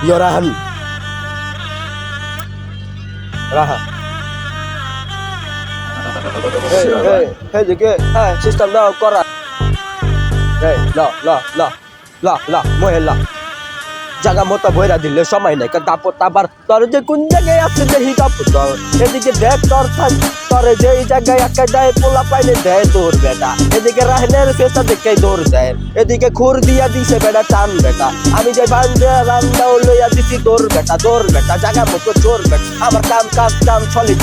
Yo Rahan. Raha. Hey, dike. Hey, system daw kora. Hey, la, mohela. জায়গা মতো বইরা দিলে সময় নাই দাপট আবার তোর যে কোন জায়গায় আছে দেখি দাপট এদিকে দেখ তোরে যে জায়গায় একা দেয় পোলা পাইলে দেয় দৌড় বেটা এদিকে রাহনের ফেসটা দেখে দৌড় দেয় এদিকে খুর দিয়া দিছে বেটা টান বেটা আমি যে বান্ধে রান্না লইয়া দিছি দৌড় বেটা জায়গা মতো চোর বেটা আমার কাম সলিড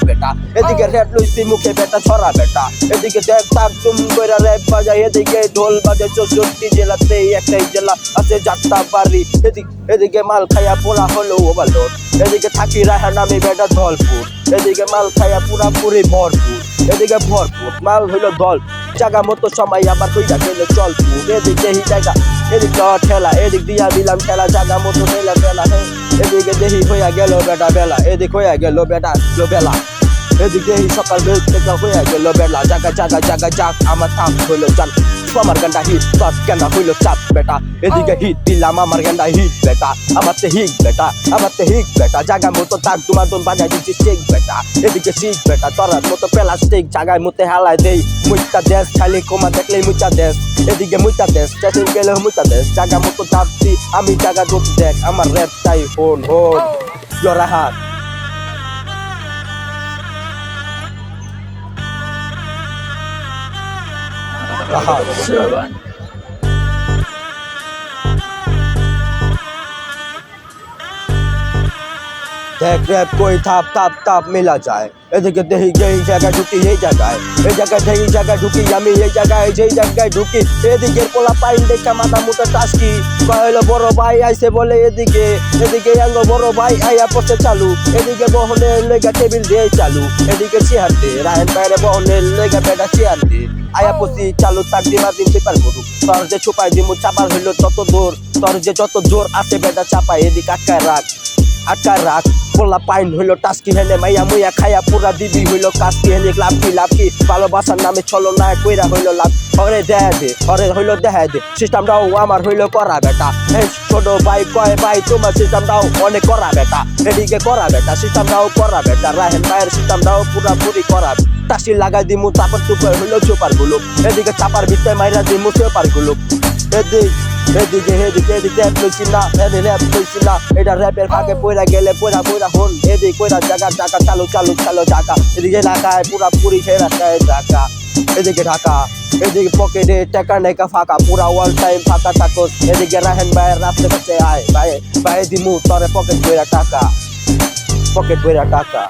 বেটা এদিকে রেট লইছি মুখে বেটা ছড়া বেটা এদিকে দেখ তাক তুম কইরা রেপ বাজায় এদিকে ঢোল বাজে 64 জেলাতে একটাই জেলা আছে যাত্রা বাড়ি এদিকে মাল খাইয়া পোড়া হলো ওভারলোড এদিকে থাকি রাহান আমি বেটা ধলপুর এদিকে মাল খাইয়া পুরাপুরি ভরপুর এদিকে ভরপুর মাল হইলো দল জায়গা মতো সময় আবার কইরা গেলে চলপুর এদিকে হি জায়গা এদিকে ঠেলা এদিক দিয়া দিলাম ঠেলা জায়গা মতো ঠেলা এদিকে দেহি হইয়া গেল বেটা বেলা এদিক হইয়া গেল বেটা বেলা এদিকে হি সকাল বেলা হইয়া গেল বেলা জায়গা আমার থাম হইলো চাল আমার গান্ডা হিট তোর গান্ডা হইলো চাপ বেটা এদিকে হিট দিলাম আমার গান্ডা হিট বেটা আমার তে হিট বেটা জায়গা মতো তাক তোমার দোন বাজাই দিচ্ছি স্টেক বেটা এদিকে শিখ বেটা তোর মতো প্লাস্টিক জায়গায় মতো হেলায় দেই মুইতা দেশ খালি কোমা দেখলেই মুইতা দেশ এদিকে মুইতা দেশ স্টেশন গেলে মুইতা দেশ জায়গা মতো চাপছি আমি জায়গা দোষ দেখ আমার রেপ চাই হন জোরাহাট দেখ রেপ কই থাপ মিলা যায় এদিকে দেখি যেই জায়গায় ঢুকি এই জায়গায় দেখি জায়গায় ঢুকি আমি এই জায়গায় যেই জায়গায় ঢুকি এদিকে পোলা পাইন দেখা মাথা মুটা টাসকি কইলো বড় ভাই আইছে বলে এদিকে আঙ্গ বড় ভাই আইয়া পড়ছে চালু এদিকে বহনের লেগা টেবিল দিয়ে চালু এদিকে চেয়ার দে রায়ন বাইরে বহনের লেগা বেটা চেয়ার দে আয়া পড়ছি চালু তাক দিবা দিন পেপার করু তোর যে ছুপাই দিমু চাপার হইলো তত দূর তোর যে যত জোর আছে বেটা চাপাই এদিকে আটকায় রাখ পোলা পাইন হইলো টাস্কি হেনে মাইয়া মুইয়া খাইয়া পুরা দিবি হইলো কাস্কি হেনে লাভকি ভালোবাসার নামে চলো না কইরা হইলো লাভ হরে হইলো দেখা দে সিস্টেমটাও আমার হইলো করা বেটা এই ছোট ভাই কয় ভাই তোমার সিস্টেমটাও অনেক করা বেটা এদিকে করা বেটা সিস্টেমটাও করা বেটা রাহেন ভাইয়ের সিস্টেমটাও পুরাপুরি করা টাসি লাগাই দিমু চাপার টুকর হইলো চোপার গুলো এদিকে চাপার ভিতরে মাইরা দিমু চোপার গুলো এদিকে র্যাপ লইছি না এটা র্যাপের ফাঁকে পয়রা গেলে পয়রা হন এদিকে পয়রা জায়গা চালু জায়গা এদিকে ঢাকায় পুরাপুরি রাস্তায় ঢাকা এদিকে ঢাকা এদিকে পকেটে টাকা নেকা ফাঁকা পুরা অল টাইম ফাঁকা থাকোস এদিকে রাহেন ভাইয়ের রাস্তার কাছে আয় ভাই দিমু তরে পকেট বইরা টাকা